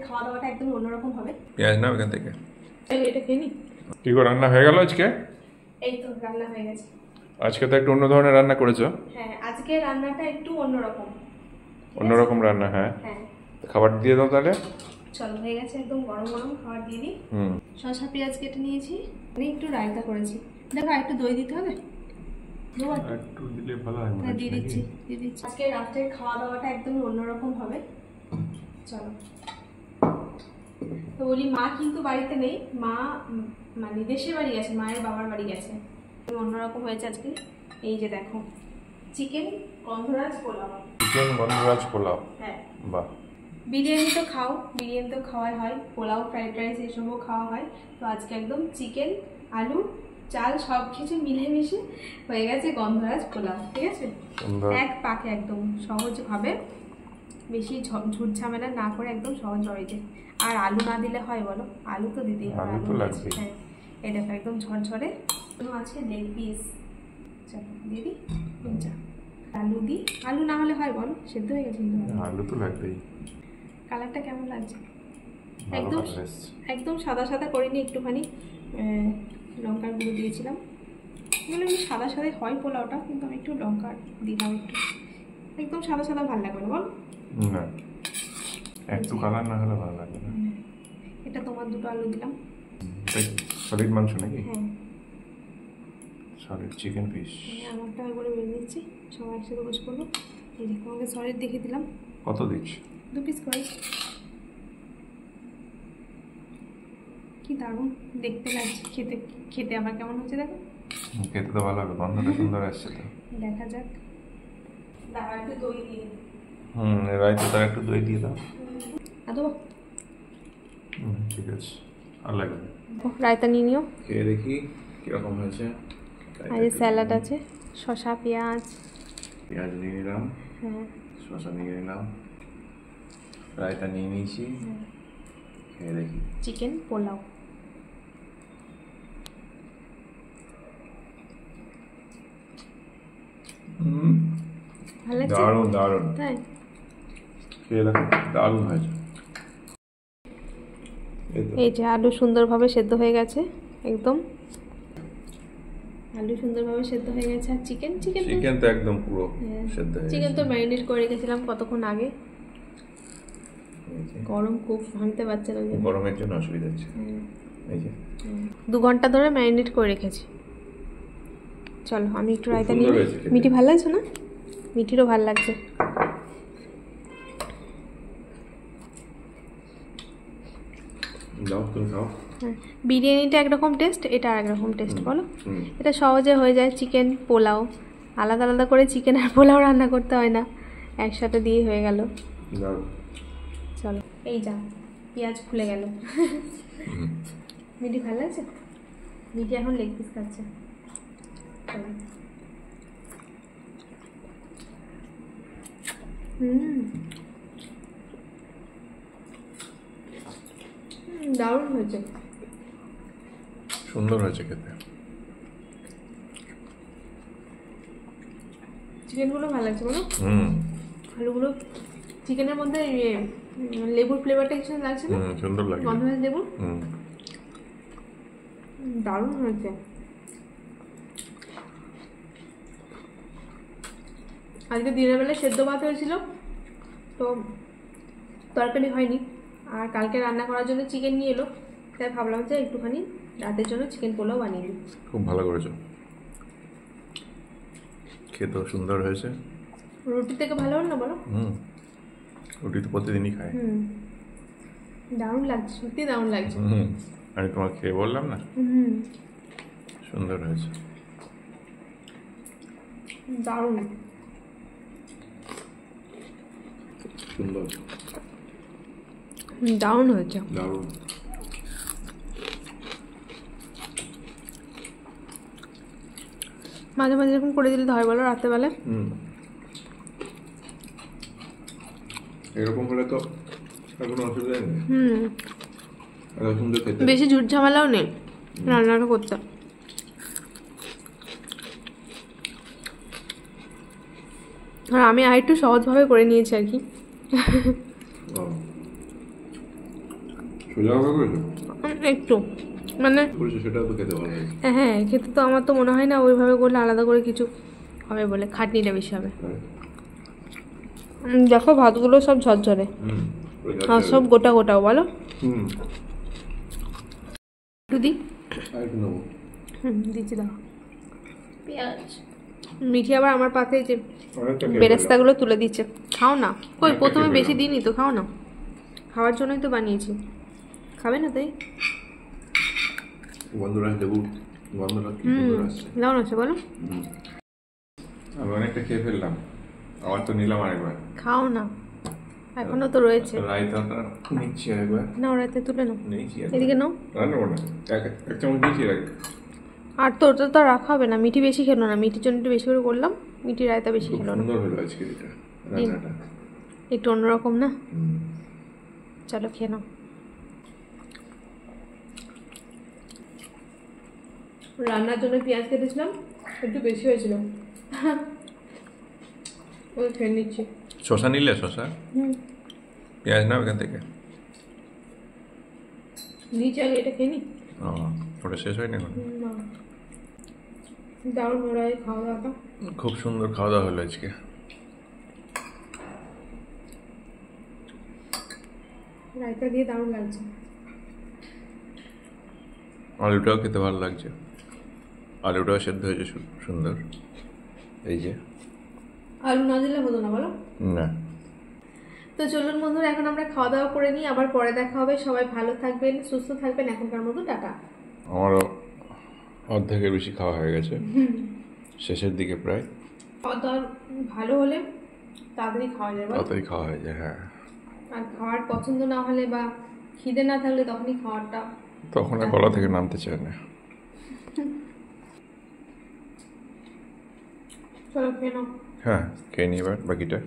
খাওয়া দাওয়াটা একদম অন্যরকম হবে। পেঁয়াজ নাও এখান থেকে। এটা খেয়ে নি। কি করে রান্না হয়ে গেল আজকে? এই তো রান্না হয়ে গেছে। আজকে তো একটু অন্য ধরনের রান্না করেছো। হ্যাঁ, আজকে রান্নাটা একটু অন্যরকম। অন্যরকম রান্না, হ্যাঁ। হ্যাঁ, খাবার দিয়ে দাও তাহলে। চলো, হয়ে গেছে, একদম গরম গরম খাবার দিয়ে দিই। শসা পেঁয়াজ কেটে নিয়েছি, আমি একটু রায়তা করেছি। দেখো একটু দই দিতে হবে, একটু দিলে ভালো হয়। হ্যাঁ, দিয়ে দিচ্ছি। আজকে রাত্রের খাওয়া দাওয়াটা একদম অন্যরকম হবে। চলো, তো বলি মা কিন্তু বাড়িতে নেই, মা মানে দেশের বাড়ি গেছে, মায়ের বাবার বাড়ি গেছে। অন্যরকম হয়েছে আজকে। এই যে দেখো, চিকেন গন্ধরাজ পোলাও। চিকেন গন্ধরাজ পোলাও, হ্যাঁ বাহ। বিরিয়ানি তো খাও, বিরিয়ানি তো খাওয়াই হয়, পোলাও ফ্রাইড রাইস এসবও খাওয়া হয়। তো আজকে একদম চিকেন আলু চাল সব কিছু মিলেমিশে হয়ে গেছে গন্ধরাজ পোলাও। ঠিক আছে, এক পাকে একদম সহজভাবে, বেশি ঝুট ঝামেলা না করে একদম সহজভাবে। আর আলু না দিলে হয় বলো? আলু তো দিতেই হবে, আলু লাগবে। হ্যাঁ, এই দেখো একদম ঝরঝরে আছে লেগ পিস। চলো দিয়ে দিই। আলু দিই, আলু না হলে হয় বলো? সেদ্ধ হয়ে গেছে, আলু তো লাগবেই। কালারটা কেমন লাগছে? একদম একদম সাদা সাদা করিনি, একটুখানি লঙ্কার গুঁড়ো দিয়েছিলাম। এগুলো সাদা সাদাই হয় পোলাওটা, কিন্তু আমি একটু লঙ্কা দিলাম একটু। একদম সাদা সাদা ভালো লাগবে না বল? না, একটু কালার না হলে ভালো লাগবে না। এটা তোমার দুটো আলু দিলাম। সলিড মাংস নাকি? হ্যাঁ, সলিড চিকেন পিস। আমারটা একবারে বের নিচ্ছি, সবাই একসাথে বসে করবো। এই যে তোমাকে সলিড দেখে দিলাম। কত দিচ্ছি? 2 পিস করে। কি দারুণ দেখতে লাগছে, খেতে খেতে আমার কেমন হচ্ছে দেখো। খেতে তো ভালো হবে, গন্ধটা সুন্দর আসছে তো। দেখা যাক। দাঁড়া, একটু দই দিয়ে। রাইতে তার একটু দই দিয়ে দাও। আদৌ ঠিক আছে, আর লাগবে। রায়তা নিয়ে নিও। খেয়ে দেখি কিরকম হয়েছে। আর এই স্যালাড আছে, শসা পেঁয়াজ। পেঁয়াজ নিয়ে নিলাম, হ্যাঁ, শসা নিয়ে নিলাম, রায়তা নিয়ে নিয়েছি। খেয়ে দেখি। চিকেন পোলাও। ভালো লাগছে? দারুণ দারুণ। তাই? খেয়ে দেখো, দারুণ হয়েছে। এই যে আলু সুন্দরভাবে সেদ্ধ হয়ে গেছে, একদম আলু সুন্দরভাবে সেদ্ধ হয়ে গেছে। আর চিকেন চিকেন চিকেন তো একদম পুরো সেদ্ধ হয়ে গেছে। চিকেন তো ম্যারিনেট করে রেখেছিলাম কতক্ষণ আগে। গরম খুব, ভাঙতে পারছে না, গরমের জন্য অসুবিধা হচ্ছে। এই যে 2 ঘন্টা ধরে ম্যারিনেট করে রেখেছি। চলো আমি একটু রায়তা নিয়ে। মিঠি ভালো লাগছে না? মিঠিরও ভালো লাগছে। বিরিয়ানিটা একরকম টেস্ট, এটা আর একরকম টেস্ট বলো। এটা সহজে হয়ে যায়, চিকেন পোলাও। আলাদা আলাদা করে চিকেন আর পোলাও রান্না করতে হয় না, একসাথে দিয়ে হয়ে গেল। চলো, এই যা পেঁয়াজ খুলে গেল। মিঠি ভালো লাগছে? মিঠি এখন লেগ পিস খাচ্ছে। দারুণ হয়েছে, সুন্দর হয়েছে খেতে। চিকেনগুলো ভালো লাগছে বলো? আলুগুলো চিকেনের মধ্যে লেবুর ফ্লেভারটা কিছু লাগছে না? সুন্দর লাগছে, গন্ধরাজ লেবু। দারুণ হয়েছে। আজকে দিনের বেলা সেদ্ধ ভাত হয়েছিল, তো তরকারি হয়নি। আর কালকে রান্না করার জন্য চিকেন নিয়ে এলো, তাই ভাবলাম যে একটুখানি রাতের জন্য চিকেন পোলাও বানিয়ে দিই। খুব ভালো করেছো, খেতেও সুন্দর হয়েছে। রুটি থেকে ভালো হল না বলো? রুটি তো প্রতিদিনই খাই। দারুণ লাগছে, সত্যি দারুণ লাগছে। আমি তোমাকে খেয়ে বললাম না, সুন্দর হয়েছে, দারুণ সুন্দর, দারুণ হয়েছে, দারুণ। মাঝে মাঝে এরকম করে দিলে হয় বলো রাত্রেবেলা? এরকম হলে তো কোনো অসুবিধা নেই। বেশি ঝুট ঝামেলাও নেই রান্নাটা করতে। আর আমি আর একটু সহজভাবে করে নিয়েছি আর কি। সোজা হবে করেছো? একটু মানে করেছো সেটাও তো খেতে ভালো লাগে। হ্যাঁ, খেতে তো আমার তো মনে হয় না ওইভাবে করলে আলাদা করে কিছু হবে বলে, খাটনিটা বেশি হবে। দেখো ভাতগুলো সব ঝরঝরে আর সব গোটা গোটাও, বলো দিদি। দিচ্ছি, দাও পেঁয়াজ। মিঠি আবার আমার পাতে যে বেরেস্তাগুলো তুলে দিচ্ছে, খাও না। কই প্রথমে বেশি দিইনি তো, খাও না, খাওয়ার জন্যই তো বানিয়েছি, খাবে না তাই। বন্ধুরা দেবু, বন্ধুরা দাও না সে, বলো। আমি অনেকটা খেয়ে ফেললাম, আবার তো নিলাম আরেকবার। খাও না, এখনো তো রয়েছে। রায়তাটা নিচ্ছি আরেকবার। নাও রাতে তুলে নাও, নিয়েছি এদিকে নাও। রান্না করো না, এক চামচ দিয়েছি আগে। আর তো ওটা তো রাখা হবে না, মিঠি বেশি খেলো না, মিঠির জন্য একটু বেশি করে করলাম, মিঠি রায়তা বেশি খেলো না। সুন্দর হলো আজকে এটা রান্নাটা, একটু অন্যরকম না। চলো খেয়ে নাও। রান্নার জন্য পেঁয়াজ কেটেছিলাম, একটু বেশি হয়েছিল, ওই খেয়ে নিচ্ছি। শশা নিলে? শশা পেঁয়াজ নাও এখান থেকে। নিচে আগে এটা খেয়ে নি। ও, ওটা শেষ হয়নি এখন? না, দারুণ ওরা খাওয়া দাওয়াটা, খুব সুন্দর খাওয়া দাওয়া হলো আজকে। রায়তা দিয়ে দারুণ লাগছে। আলুটাও খেতে ভালো লাগছে, আলুটাও সেদ্ধ হয়েছে সুন্দর। এই যে আলু না দিলে হতো না, বলো। না, তো চলুন বন্ধুরা, এখন আমরা খাওয়া দাওয়া করে নিই, আবার পরে দেখা হবে। সবাই ভালো থাকবেন, সুস্থ থাকবেন, এখনকার মতো টাটা। আমারও অর্ধেকের বেশি খাওয়া হয়ে গেছে, শেষের দিকে প্রায়। খাওয়া দাওয়া ভালো হলে তাড়াতাড়ি খাওয়া যায়, বলো। তাড়াতাড়ি খাওয়া হয়ে যায়, হ্যাঁ। আর খাওয়ার পছন্দ না হলে বা খিদে না থাকলে তখনই খাওয়াটা, তখন আর গলা থেকে নামতে চায় না। চলো খেয়ে নাও। হ্যাঁ, খেয়ে নিই এবার বাকিটা।